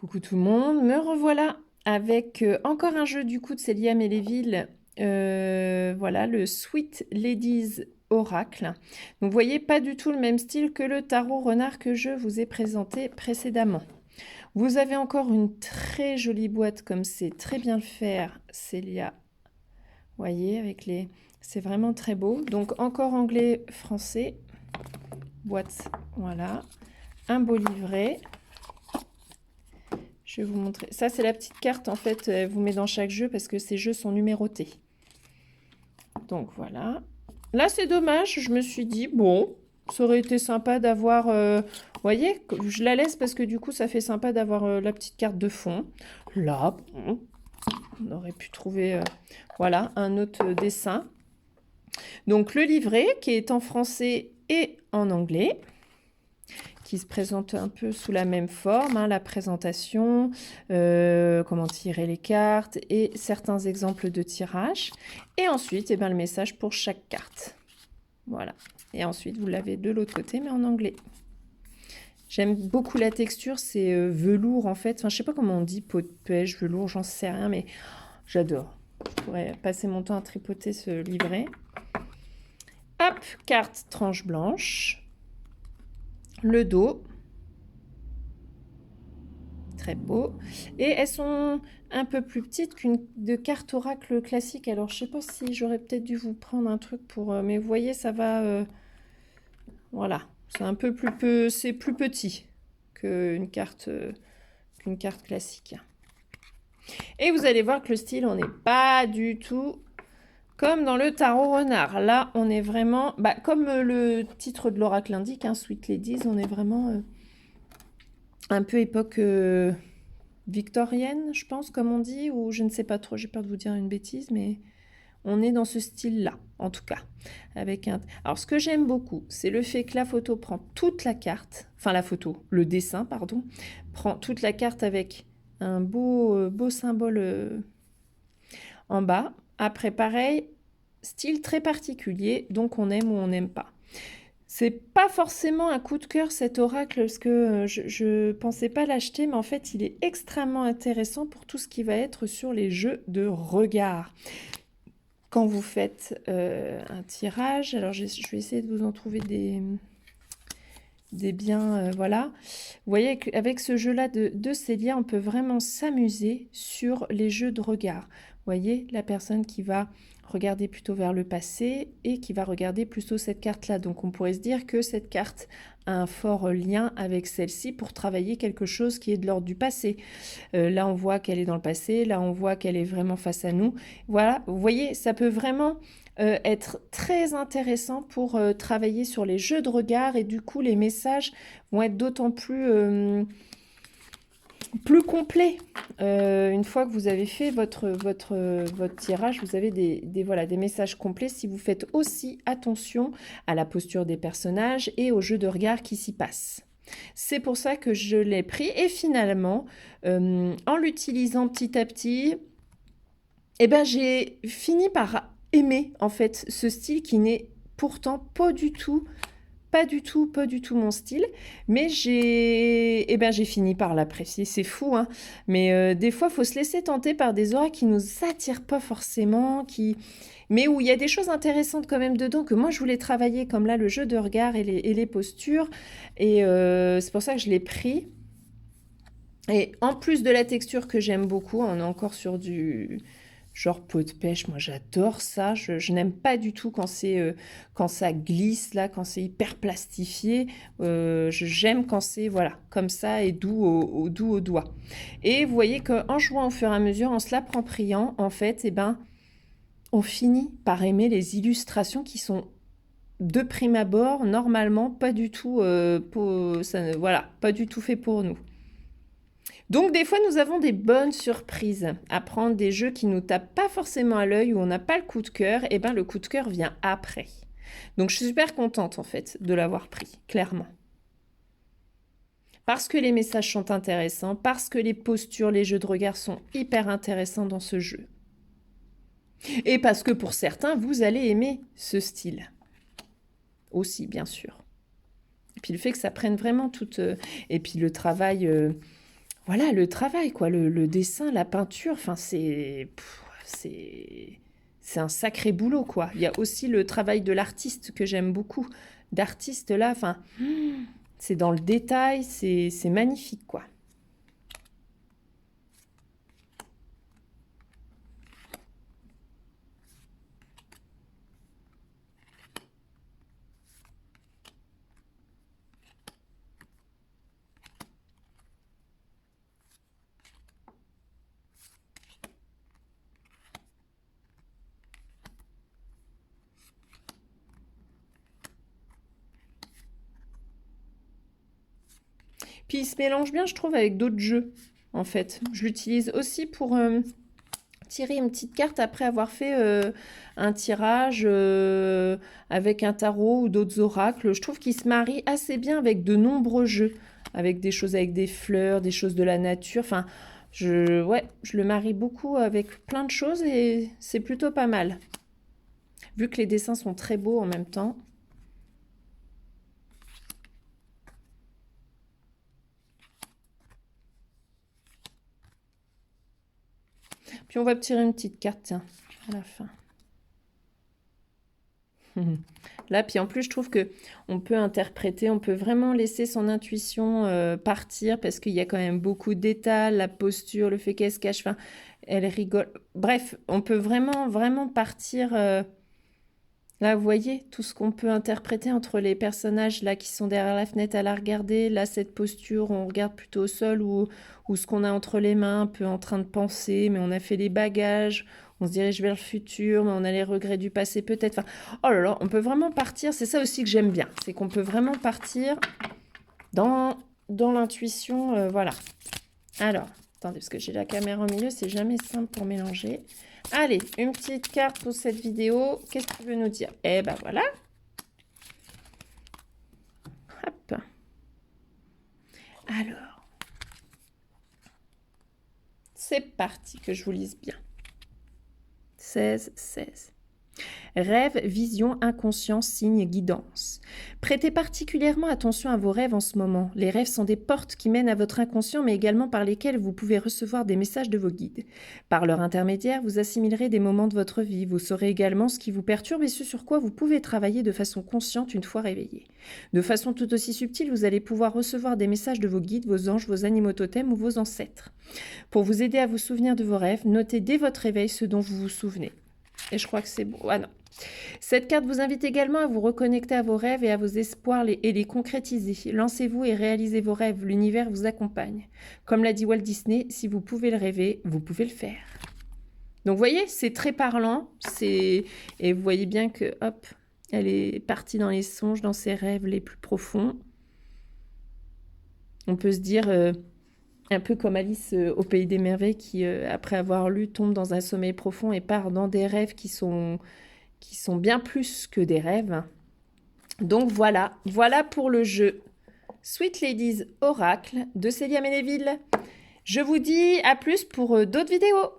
Coucou tout le monde, me revoilà avec encore un jeu du coup de Célia Méléville, voilà le Sweet Ladies Oracle. Donc vous voyez pas du tout le même style que le tarot renard que je vous ai présenté précédemment. Vous avez encore une très jolie boîte comme c'est très bien le faire Célia, vous voyez avec les... c'est vraiment très beau. Donc encore anglais, français, boîte, voilà, un beau livret. Je vais vous montrer. Ça, c'est la petite carte, en fait, elle vous met dans chaque jeu parce que ces jeux sont numérotés. Donc, voilà. Là, c'est dommage. Je me suis dit, bon, ça aurait été sympa d'avoir... vous voyez, je la laisse parce que du coup, ça fait sympa d'avoir la petite carte de fond. Là, bon, on aurait pu trouver, voilà, un autre dessin. Donc, le livret qui est en français et en anglais, qui se présente un peu sous la même forme, hein, la présentation, comment tirer les cartes et certains exemples de tirage. Et ensuite, eh ben, le message pour chaque carte. Voilà. Et ensuite, vous l'avez de l'autre côté, mais en anglais. J'aime beaucoup la texture, c'est velours en fait. Enfin, je sais pas comment on dit, peau de pêche, velours, j'en sais rien, mais j'adore. Je pourrais passer mon temps à tripoter ce livret. Hop, carte tranche blanche. Le dos, très beau. Et elles sont un peu plus petites qu'une de carte oracle classique. Alors, je sais pas si j'aurais peut-être dû vous prendre un truc pour... mais vous voyez, ça va... voilà, c'est un peu plus... c'est plus petit qu'une carte classique. Et vous allez voir que le style, on n'est pas du tout comme dans le tarot renard. Là, on est vraiment... bah, comme le titre de l'oracle l'indique, hein, Sweet Ladies, on est vraiment... un peu époque victorienne, je pense, comme on dit, ou je ne sais pas trop, j'ai peur de vous dire une bêtise, mais on est dans ce style-là, en tout cas. Avec un... Alors, ce que j'aime beaucoup, c'est le fait que la photo prend toute la carte, enfin la photo, le dessin, pardon, prend toute la carte avec un beau symbole en bas. Après, pareil, style très particulier, donc on aime ou on n'aime pas. C'est pas forcément un coup de cœur cet oracle parce que je pensais pas l'acheter, mais en fait il est extrêmement intéressant pour tout ce qui va être sur les jeux de regard. Quand vous faites un tirage, alors je vais essayer de vous en trouver des biens, voilà. Vous voyez qu'avec ce jeu-là de Célia, on peut vraiment s'amuser sur les jeux de regard. Vous voyez, la personne qui va regarder plutôt vers le passé et qui va regarder plutôt cette carte-là. Donc on pourrait se dire que cette carte a un fort lien avec celle-ci pour travailler quelque chose qui est de l'ordre du passé. Là, on voit qu'elle est dans le passé, là, on voit qu'elle est vraiment face à nous. Voilà, vous voyez, ça peut vraiment être très intéressant pour travailler sur les jeux de regard et du coup, les messages vont être d'autant plus complet. Une fois que vous avez fait votre tirage, vous avez voilà, des messages complets si vous faites aussi attention à la posture des personnages et au jeu de regard qui s'y passe. C'est pour ça que je l'ai pris et finalement, en l'utilisant petit à petit, eh ben, j'ai fini par aimer en fait ce style qui n'est pourtant pas du tout mon style, mais j'ai fini par l'apprécier. C'est fou, hein. Mais des fois, il faut se laisser tenter par des oracles qui nous attirent pas forcément, mais où il y a des choses intéressantes quand même dedans que moi je voulais travailler, comme là le jeu de regard et les postures. Et c'est pour ça que je l'ai pris. Et en plus de la texture que j'aime beaucoup, on est encore sur du genre peau de pêche. Moi, j'adore ça. Je n'aime pas du tout quand quand ça glisse, là, quand c'est hyper plastifié. J'aime quand c'est voilà, comme ça et doux au doigt. Et vous voyez qu'en jouant au fur et à mesure, en se l'appropriant, en fait, eh ben, on finit par aimer les illustrations qui sont de prime abord, normalement, pas du tout, voilà, pas du tout fait pour nous. Donc des fois, nous avons des bonnes surprises à prendre des jeux qui nous tapent pas forcément à l'œil, où on n'a pas le coup de cœur, et ben le coup de cœur vient après. Donc je suis super contente en fait de l'avoir pris, clairement. Parce que les messages sont intéressants, parce que les postures, les jeux de regard sont hyper intéressants dans ce jeu. Et parce que pour certains, vous allez aimer ce style. Aussi, bien sûr. Et puis le fait que ça prenne vraiment toute... et puis le travail... voilà, le travail, quoi, le dessin, la peinture, enfin, c'est un sacré boulot, quoi. Il y a aussi le travail de l'artiste que j'aime beaucoup. D'artiste, là, enfin, c'est dans le détail, c'est magnifique, quoi. Puis il se mélange bien, je trouve, avec d'autres jeux, en fait. Je l'utilise aussi pour tirer une petite carte après avoir fait un tirage avec un tarot ou d'autres oracles. Je trouve qu'il se marie assez bien avec de nombreux jeux, avec des choses avec des fleurs, des choses de la nature. Enfin, ouais, je le marie beaucoup avec plein de choses et c'est plutôt pas mal. Vu que les dessins sont très beaux en même temps. Puis on va tirer une petite carte, tiens, à la fin. Là, puis en plus, je trouve que on peut interpréter, on peut vraiment laisser son intuition partir parce qu'il y a quand même beaucoup d'états, la posture, le fait qu'elle se cache, enfin, elle rigole. Bref, on peut vraiment, vraiment partir. Là, vous voyez tout ce qu'on peut interpréter entre les personnages là qui sont derrière la fenêtre à la regarder. Là, cette posture, on regarde plutôt au sol ou ce qu'on a entre les mains, un peu en train de penser, mais on a fait les bagages. On se dirige vers le futur, mais on a les regrets du passé peut-être. Enfin, oh là là, on peut vraiment partir. C'est ça aussi que j'aime bien. C'est qu'on peut vraiment partir dans l'intuition. Voilà. Alors, attendez, parce que j'ai la caméra au milieu, c'est jamais simple pour mélanger. Allez, une petite carte pour cette vidéo. Qu'est-ce que tu veux nous dire? Eh ben voilà. Hop. Alors, c'est parti, que je vous lise bien. 16, 16. Rêve, vision, inconscient, signe, guidance. Prêtez particulièrement attention à vos rêves en ce moment. Les rêves sont des portes qui mènent à votre inconscient, mais également par lesquelles vous pouvez recevoir des messages de vos guides. Par leur intermédiaire, vous assimilerez des moments de votre vie. Vous saurez également ce qui vous perturbe et ce sur quoi vous pouvez travailler de façon consciente une fois réveillé. De façon tout aussi subtile, vous allez pouvoir recevoir des messages de vos guides, vos anges, vos animaux totems ou vos ancêtres. Pour vous aider à vous souvenir de vos rêves, notez dès votre réveil ce dont vous vous souvenez. Et je crois que c'est bon. Ah non. Cette carte vous invite également à vous reconnecter à vos rêves et à vos espoirs et les concrétiser. Lancez-vous et réalisez vos rêves, l'univers vous accompagne. Comme l'a dit Walt Disney, si vous pouvez le rêver, vous pouvez le faire. Donc vous voyez, c'est très parlant, et vous voyez bien que, hop, elle est partie dans les songes, dans ses rêves les plus profonds. On peut se dire, un peu comme Alice au Pays des Merveilles, qui, après avoir lu, tombe dans un sommeil profond et part dans des rêves qui sont bien plus que des rêves. Donc voilà pour le jeu Sweet Ladies Oracle de Célia Ménéville. Je vous dis à plus pour d'autres vidéos.